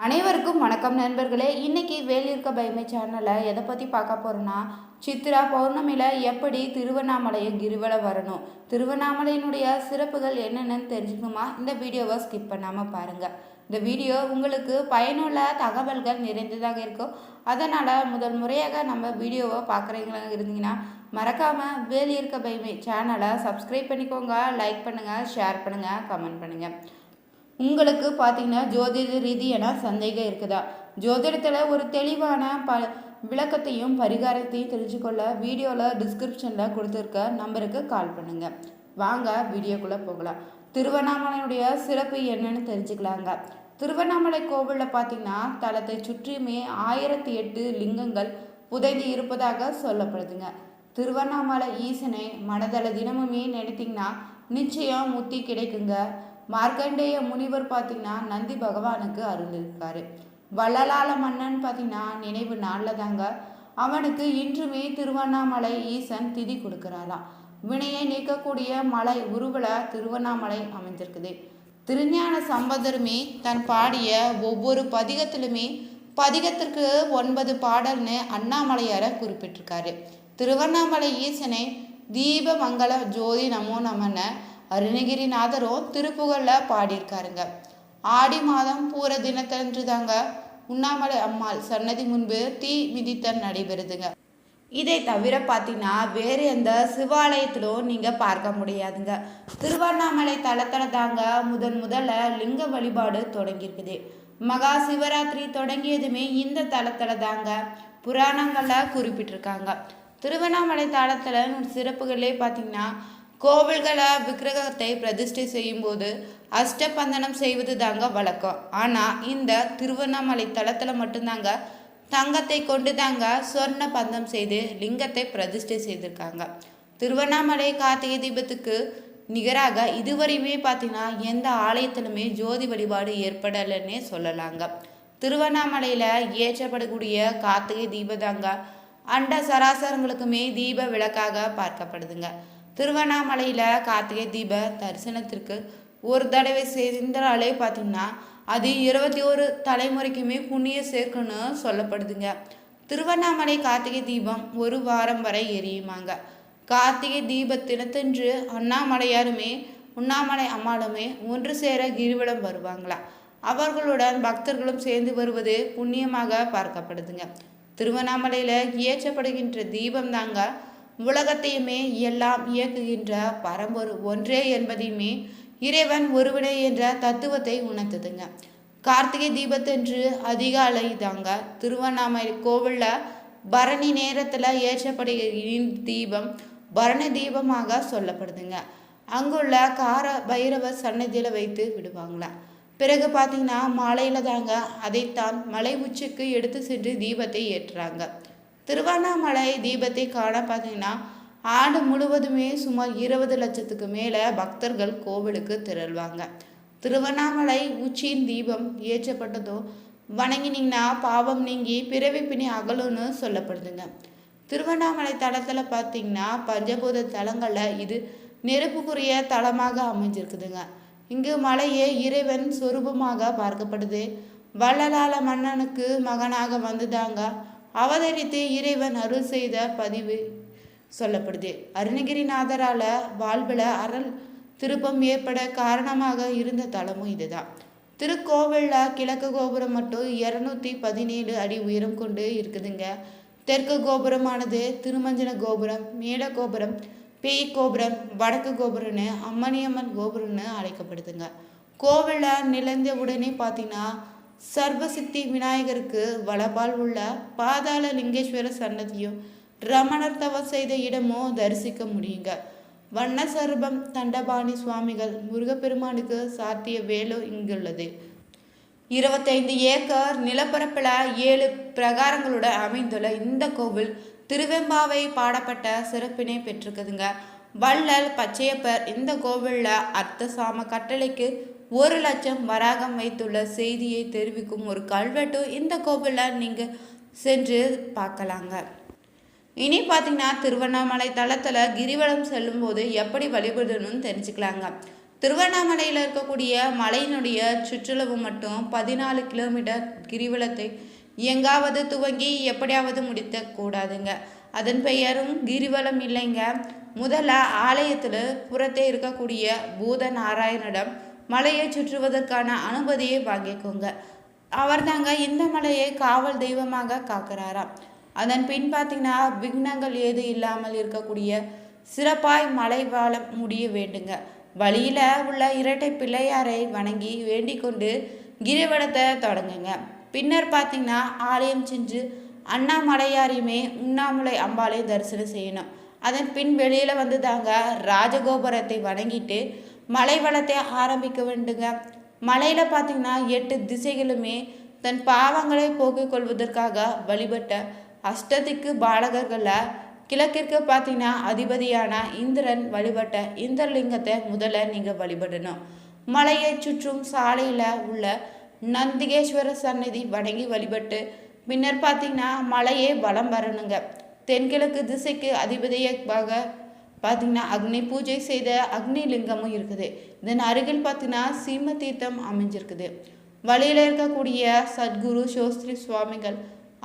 அனைவருக்கும் வணக்கம் நண்பர்களே. இன்னைக்கு வேலியிருக்க பைமை சேனலில் எதை பற்றி பார்க்க போகிறோன்னா, சித்ரா பௌர்ணமியில் எப்படி திருவண்ணாமலையை கிரிவலம் வரணும், திருவண்ணாமலையினுடைய சிறப்புகள் என்னென்னு தெரிஞ்சுக்கணுமா? இந்த வீடியோவை ஸ்கிப் பண்ணாமல் பாருங்கள். இந்த வீடியோ உங்களுக்கு பயனுள்ள தகவல்கள் நிறைந்ததாக இருக்கும். அதனால் முதல் முறையாக நம்ம வீடியோவை பார்க்குறீங்களா இருந்தீங்கன்னா மறக்காமல் வேலியிருக்க பைமை சேனலை சப்ஸ்கிரைப் பண்ணிக்கோங்க. லைக் பண்ணுங்கள், ஷேர் பண்ணுங்கள், கமெண்ட் பண்ணுங்கள். உங்களுக்கு பார்த்தீங்கன்னா ஜோதிட ரீதியான சந்தேகம் இருக்குதா? ஜோதிடத்தில் ஒரு தெளிவான விளக்கத்தையும் பரிகாரத்தையும் தெரிஞ்சுக்கொள்ள வீடியோவில் டிஸ்கிரிப்ஷனில் கொடுத்துருக்க நம்பருக்கு கால் பண்ணுங்கள். வாங்க வீடியோக்குள்ளே போகலாம். திருவண்ணாமலையுடைய சிறப்பு என்னன்னு தெரிஞ்சுக்கலாங்க. திருவண்ணாமலை கோவிலில் பார்த்தீங்கன்னா தலத்தை சுற்றியுமே 1008 லிங்கங்கள் புதைந்து இருப்பதாக சொல்லப்படுதுங்க. திருவண்ணாமலை ஈசனை மனதள தினமுமே நினைத்தீங்கன்னா நிச்சயம் முத்தி கிடைக்குங்க. மார்க்கண்டேய முனிவர் பார்த்தீங்கன்னா நந்தி பகவானுக்கு அருள் இருக்காரு. வள்ளலால மன்னன் பார்த்தீங்கன்னா நினைவு நாளில் தாங்க அவனுக்கு இன்றுமே திருவண்ணாமலை ஈசன் திதி கொடுக்குறாராம். வினையை நீக்கக்கூடிய மலை உருவல திருவண்ணாமலை அமைஞ்சிருக்குது. திருஞான சம்பந்தருமே தன் பாடிய ஒவ்வொரு பதிகத்திலுமே பதிகத்திற்கு 9 பாடல்னு அண்ணாமலையார குறிப்பிட்டிருக்காரு. திருவண்ணாமலை ஈசனை தீப மங்கள ஜோதி நமோ நமன அருணகிரிநாதரும் திருப்புகழில் பாடியிருக்காருங்க. ஆடி மாதம் பூர தினத்தன்று தாங்க உண்ணாமலை அம்மாள் சன்னதி முன்பு தீ மிதித்தல் நடைபெறுதுங்க. இதை தவிர பார்த்தீங்கன்னா வேறு எந்த சிவாலயத்திலும் நீங்கள் பார்க்க முடியாதுங்க. திருவண்ணாமலை தலத்தில் தாங்க முதல்ல லிங்க வழிபாடு தொடங்கியிருக்குது. மகா சிவராத்திரி தொடங்கியதுமே இந்த தலத்தில் தாங்க புராணங்களில் குறிப்பிட்டிருக்காங்க. திருவண்ணாமலை தலத்தில் சிறப்புகளே பார்த்தீங்கன்னா கோவில்களை விக்கிரகத்தை பிரதிஷ்டை செய்யும் போது அஷ்டபந்தனம் செய்வது தாங்க வழக்கம். ஆனால் இந்த திருவண்ணாமலை தலத்தில் மட்டும்தாங்க தங்கத்தை கொண்டு தாங்க சொர்ண பந்தம் செய்து லிங்கத்தை பிரதிஷ்டை செய்திருக்காங்க. திருவண்ணாமலை கார்த்திகை தீபத்துக்கு நிகராக இதுவரையுமே பார்த்தீங்கன்னா எந்த ஆலயத்திலுமே ஜோதி வழிபாடு ஏற்படலைன்னே சொல்லலாங்க. திருவண்ணாமலையில் ஏற்றப்படக்கூடிய கார்த்திகை தீபதாங்க அண்ட சராசரங்களுக்குமே தீப விளக்காக பார்க்கப்படுதுங்க. திருவண்ணாமலையில் கார்த்திகை தீப தரிசனத்திற்கு ஒரு தடவை சேர்ந்தாலே பார்த்தீங்கன்னா அது 21 தலைமுறைக்குமே புண்ணிய சேர்க்குன்னு சொல்லப்படுதுங்க. திருவண்ணாமலை கார்த்திகை தீபம் 1 வாரம் வரை எரியுமாங்க. கார்த்திகை தீபத்தினத்தன்று அண்ணாமலையாருமே உண்ணாமலை அம்மாளுமே ஒன்று சேர கிரிவலம் வருவாங்களா. அவர்களுடன் பக்தர்களும் சேர்ந்து வருவது புண்ணியமாக பார்க்கப்படுதுங்க. திருவண்ணாமலையில் ஏற்றப்படுகின்ற தீபம் தாங்க உலகத்தையுமே எல்லாம் இயக்குகின்ற பரம்பொரு ஒன்றே என்பதையுமே இறைவன் ஒருவனே என்ற தத்துவத்தை உணர்த்துதுங்க. கார்த்திகை தீபத்தன்று அதிகாலை தாங்க திருவண்ணாமலை கோவிலில் பரணி நேரத்தில் ஏற்றப்படுகிற தீபம் பரணி தீபமாக சொல்லப்படுதுங்க. அங்குள்ள கார பைரவர் சன்னதியில் வைத்து விடுவாங்களா. பிறகு பார்த்தீங்கன்னா மாலையில் தாங்க அதைத்தான் மலை உச்சிக்கு எடுத்து சென்று தீபத்தை ஏற்றுறாங்க. திருவண்ணாமலை தீபத்தை காண பார்த்தீங்கன்னா ஆண்டு முழுவதுமே சுமார் 20 லட்சத்துக்கு மேலே பக்தர்கள் கோவிலுக்கு திரள்வாங்க. திருவண்ணாமலை உச்சியின் தீபம் ஏற்றப்பட்டதோ வணங்கினீங்கன்னா பாவம் நீங்கி பிறவி பிணி அகலும்னு சொல்லப்படுதுங்க. திருவண்ணாமலை தலத்தில் பார்த்தீங்கன்னா பஞ்சபூத தலங்களில் இது நெருப்புக்குரிய தலமாக அமைஞ்சிருக்குதுங்க. இங்கு மலையே இறைவன் சொரூபமாக பார்க்கப்படுது. வள்ளலால மன்னனுக்கு மகனாக வந்துதாங்க அவதரித்து இறைவன் அருள் செய்த பதிவு சொல்லப்படுது. அருணகிரிநாதரால வாழ்வில் அருள் திருப்பம் ஏற்பட காரணமாக இருந்த தலமும் இதுதான். திருக்கோவிலில் கிழக்கு கோபுரம் மட்டும் 217 அடி உயரம் கொண்டு இருக்குதுங்க. தெற்கு கோபுரமானது திருமஞ்சன கோபுரம், மேல கோபுரம், பேய் கோபுரம், வடக்கு கோபுரம்னு அம்மணியம்மன் கோபுரம்னு அழைக்கப்படுதுங்க. கோவிலில் நிலந்த உடனே பார்த்தீங்கன்னா சர்வசித்தி விநாயகருக்கு வலபால் உள்ள பாதாள லிங்கேஸ்வர சன்னதியும் ரமணர் தவம் செய்த இடமும் தரிசிக்க முடியுங்க. வண்ண சர்பம் தண்டபாணி சுவாமிகள் முருகப்பெருமானுக்கு சாத்திய வேலு இங்குள்ளது. 25 ஏக்கர் நிலப்பரப்பில் 7 பிரகாரங்களோட அமைந்துள்ள இந்த கோவில் திருவெம்பாவை பாடப்பட்ட சிறப்பினை பெற்றிருக்குதுங்க. வள்ளல் பச்சையப்பர் இந்த கோவிலில் அர்த்த சாம கட்டளைக்கு 1 லட்சம் வராகம் வைத்துள்ள செய்தியை தெரிவிக்கும் ஒரு கல்வெட்டு இந்த கோவிலில் நீங்கள் சென்று பார்க்கலாங்க. இனி பார்த்தீங்கன்னா திருவண்ணாமலை தலத்தில் கிரிவலம் செல்லும்போது எப்படி வழிபடணும்னு தெரிஞ்சுக்கலாங்க. திருவண்ணாமலையில் இருக்கக்கூடிய மலையினுடைய சுற்றளவு மட்டும் 14 கிலோமீட்டர் கிரிவலத்தை எங்காவது துவங்கி எப்படியாவது முடித்த கூடாதுங்க. அதன் பெயரும் கிரிவலம் இல்லைங்க. முதல்ல ஆலயத்தில் புறத்தே இருக்கக்கூடிய பூத நாராயணனிடம் மலையை சுற்றுவதற்கான அனுமதியை வாங்கிக்கோங்க. அவர் தாங்க இந்த மலையை காவல் தெய்வமாக காக்கிறாராம். அதன் பின் பார்த்தீங்கன்னா விக்னங்கள் ஏது இல்லாமல் இருக்கக்கூடிய சிறப்பாய் மலை வாழ முடிய வேண்டுங்க. வழியில் உள்ள இரட்டை பிள்ளையாரை வணங்கி வேண்டிக் கொண்டு கிரிவலத்தை தொடங்குங்க. பின்னர் பார்த்தீங்கன்னா ஆலயம் சென்று அண்ணாமலையாரையுமே உண்ணாமலை அம்பாலை தரிசனம் செய்யணும். அதன் பின் வெளியில் வந்து தாங்க ராஜகோபுரத்தை வணங்கிட்டு மலை வளத்தை ஆரம்பிக்க வேண்டுங்க. மலையில் பார்த்தீங்கன்னா 8 திசைகளுமே தன் பாவங்களை போக்கிக் கொள்வதற்காக வழிபட்ட அஷ்டதிக்கு பாலகர்களில் கிழக்கிற்கு பார்த்தீங்கன்னா அதிபதியான இந்திரன் வழிபட்ட இந்திரலிங்கத்தை முதல்ல நீங்கள் வழிபடணும். மலையை சுற்றும் சாலையில் உள்ள நந்திகேஸ்வர சன்னதி வணங்கி வழிபட்டு பின்னர் பார்த்தீங்கன்னா மலையே வலம் வரணுங்க. தென்கிழக்கு திசைக்கு அதிபதியாக பார்த்தீங்கன்னா அக்னி பூஜை செய்த அக்னி லிங்கமும் இருக்குது. இதன் அருகில் பார்த்தீங்கன்னா சீம தீர்த்தம் அமைஞ்சிருக்குது. வழியில் இருக்கக்கூடிய சத்குரு சோஸ்திரி சுவாமிகள்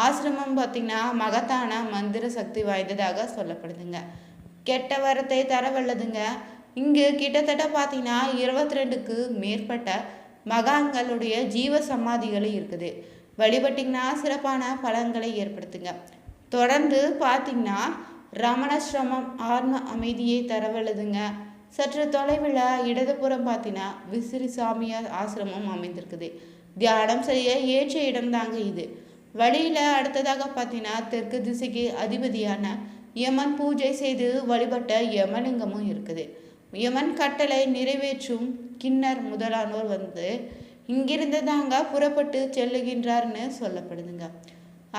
ஆசிரமம் பார்த்தீங்கன்னா மகத்தான மந்திர சக்தி வாய்ந்ததாக சொல்லப்படுதுங்க. கெட்ட வரத்தை தர வல்லதுங்க. இங்கு கிட்டத்தட்ட பார்த்தீங்கன்னா 22க்கு மேற்பட்ட மகான்களுடைய ஜீவ சமாதிகள் இருக்குது. வழிபட்டிங்கன்னா சிறப்பான பலன்களை ஏற்படுத்துங்க. தொடர்ந்து பார்த்தீங்கன்னா ரமணாசிரமம் ஆன்ம அமைதியை தரவல்லதுங்க. சற்று தொலைவில் இடதுபுறம் பார்த்தீங்கன்னா விசிறி சாமியார் ஆசிரமம் அமைந்திருக்குது. தியானம் செய்ய ஏற்ற இடம் தாங்க இது. வழியில் அடுத்ததாக பார்த்தீங்கன்னா தெற்கு திசைக்கு அதிபதியான யமன் பூஜை செய்து வழிபட்ட யமலிங்கமும் இருக்குது. யமன் கட்டளை நிறைவேற்றும் கிண்ணர் முதலானோர் வந்து இங்கிருந்து தாங்க புறப்பட்டு செல்லுகின்றார்னு சொல்லப்படுதுங்க.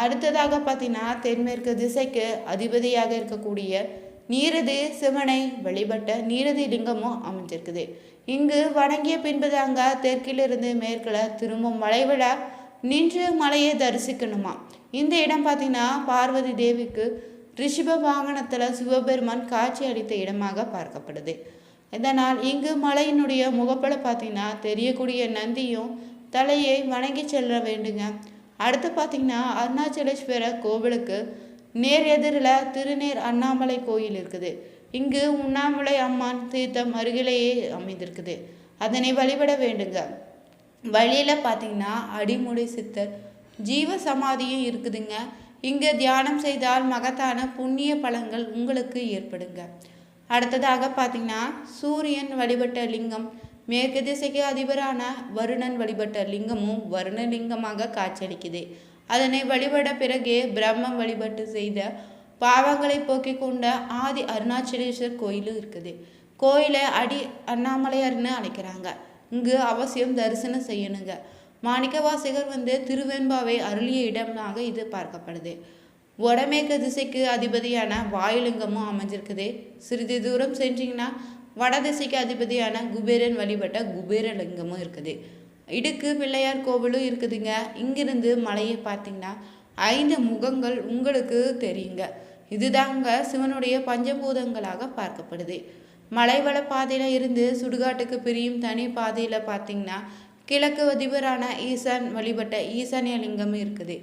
அடுத்ததாக பார்த்தீங்கன்னா தென்மேற்கு திசைக்கு அதிபதியாக இருக்கக்கூடிய நீரதி சிவனை வழிபட்ட நீரதி லிங்கமும் அமைஞ்சிருக்குது. இங்கு வணங்கிய பின்பு தாங்க தெற்கிலிருந்து மேற்கில் திரும்பும் மலைவிழ நின்று மலையை தரிசிக்கணுமா. இந்த இடம் பார்த்தீங்கன்னா பார்வதி தேவிக்கு ரிஷப வாகனத்தில் சிவபெருமான் காட்சி அளித்த இடமாக பார்க்கப்படுது. இதனால் இங்கு மலையினுடைய முகப்பலை பார்த்தீங்கன்னா தெரியக்கூடிய நந்தியும் தலையை வணங்கி செல்ல வேண்டுங்க. அடுத்து பார்த்தீங்கன்னா அருணாச்சலேஸ்வரர் கோவிலுக்கு நேர் எதிரில் திருநேர் அண்ணாமலை கோயில் இருக்குது. இங்கு உண்ணாமலை அம்மான் தீர்த்தம் அருகிலேயே அமைந்திருக்குது. அதனை வழிபட வேண்டுங்க. வழியில் பார்த்தீங்கன்னா அடிமுடி சித்தர் ஜீவ சமாதியும் இருக்குதுங்க. இங்கே தியானம் செய்தால் மகத்தான புண்ணிய பலன்கள் உங்களுக்கு ஏற்படுங்க. அடுத்ததாக பார்த்தீங்கன்னா சூரியன் வழிபட்ட லிங்கம் மேற்கு திசைக்கு அதிபரான வருணன் வழிபட்ட லிங்கமும் வருணலிங்கமாக காட்சியளிக்குது. அதனை வழிபட பிறகு பிரம்மம் வழிபட்டு செய்த பாவங்களை போக்கிக் கொண்ட ஆதி அருணாச்சலேஸ்வர் கோயிலும் இருக்குது. கோயிலை அடி அண்ணாமலையார்னு அழைக்கிறாங்க. இங்கு அவசியம் தரிசனம் செய்யணுங்க. மாணிக்கவாசகர் வந்து திருவெண்பாவை அருளிய இடமாக இது பார்க்கப்படுது. வடமேற்கு திசைக்கு அதிபதியான வாயுலிங்கமும் அமைஞ்சிருக்குது. சிறிது தூரம் சென்றீங்கன்னா வடதிசைக்கு அதிபதியான குபேரன் வழிபட்ட குபேரலிங்கமும் இருக்குது. இடுக்கு பிள்ளையார் கோவிலும் இருக்குதுங்க. இங்கிருந்து மலையை பார்த்தீங்கன்னா 5 முகங்கள் உங்களுக்கு தெரியுங்க. இதுதாங்க சிவனுடைய பஞ்சபூதங்களாக பார்க்கப்படுது. மலைவள பாதையில் இருந்து சுடுகாட்டுக்கு பிரியும் தனி பாதையில் பார்த்தீங்கன்னா கிழக்கு அதிபரான ஈசான் வழிபட்ட ஈசானிய லிங்கமும் இருக்குது.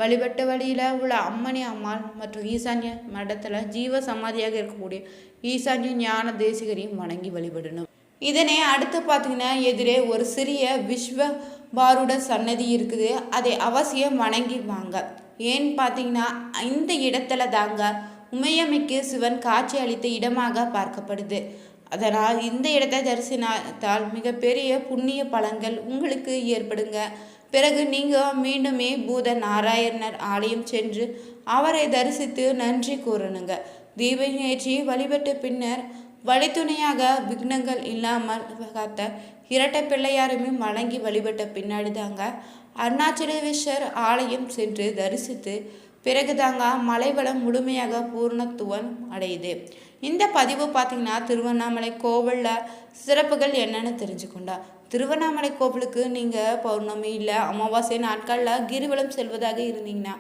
வழிபட்ட வழியில் உள்ள அம்மணி அம்மாள் மற்றும் ஈசான்ய மடத்தில் ஜீவ சமாதியாக இருக்கக்கூடிய ஈசான்ய ஞான தேசிகரையும் வணங்கி வழிபடணும். இதனை அடுத்து பார்த்தீங்கன்னா எதிரே ஒரு சிறிய விஸ்வ பாருட சன்னதி இருக்குது. அதை அவசியம் வணங்கி வாங்க. ஏன்னு பார்த்தீங்கன்னா இந்த இடத்துல தாங்க உமையம்மைக்கு சிவன் காட்சி அளித்த இடமாக பார்க்கப்படுது. அதனால் இந்த இடத்தை தரிசனத்தால் மிகப்பெரிய புண்ணிய பலன்கள் உங்களுக்கு ஏற்படுங்க. பிறகு நீங்கள் மீண்டுமே பூத நாராயணர் ஆலயம் சென்று அவரை தரிசித்து நன்றி கூறணுங்க. தீபம் ஏற்றி வழிபட்ட பின்னர் வழித்துணையாக விக்னங்கள் இல்லாமல் காத்த இரட்டை பிள்ளையாருமே வணங்கி வழிபட்ட பின்னாடி தாங்க அருணாச்சலேஸ்வர் ஆலயம் சென்று தரிசித்து பிறகு தாங்க மலைவளம் முழுமையாக பூர்ணத்துவம் அடையுது. இந்த பதிவு பார்த்திங்கன்னா திருவண்ணாமலை கோவிலில் சிறப்புகள் என்னென்னு தெரிஞ்சுக்கொண்டா. திருவண்ணாமலை கோவிலுக்கு நீங்கள் பௌர்ணமி இல்லை அமாவாசை நாட்களில் கிரிவலம் செல்வதாக இருந்தீங்கன்னா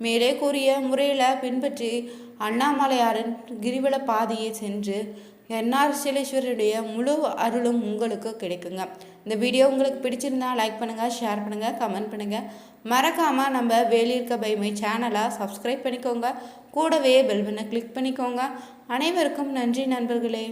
மேலே கூறிய முறையில் பின்பற்றி அண்ணாமலையாரின் கிரிவல பாதையை சென்று என்ஆர்சலேஸ்வரருடைய முழு அருளும் உங்களுக்கு கிடைக்குங்க. இந்த வீடியோ உங்களுக்கு பிடிச்சிருந்தா லைக் பண்ணுங்கள், ஷேர் பண்ணுங்கள், கமெண்ட் பண்ணுங்கள். மறக்காமல் நம்ம வேலியிருக்க பைமை சேனலை சப்ஸ்கிரைப் பண்ணிக்கோங்க. கூடவே பெல் பட்டனை கிளிக் பண்ணிக்கோங்க. அனைவருக்கும் நன்றி நண்பர்களே.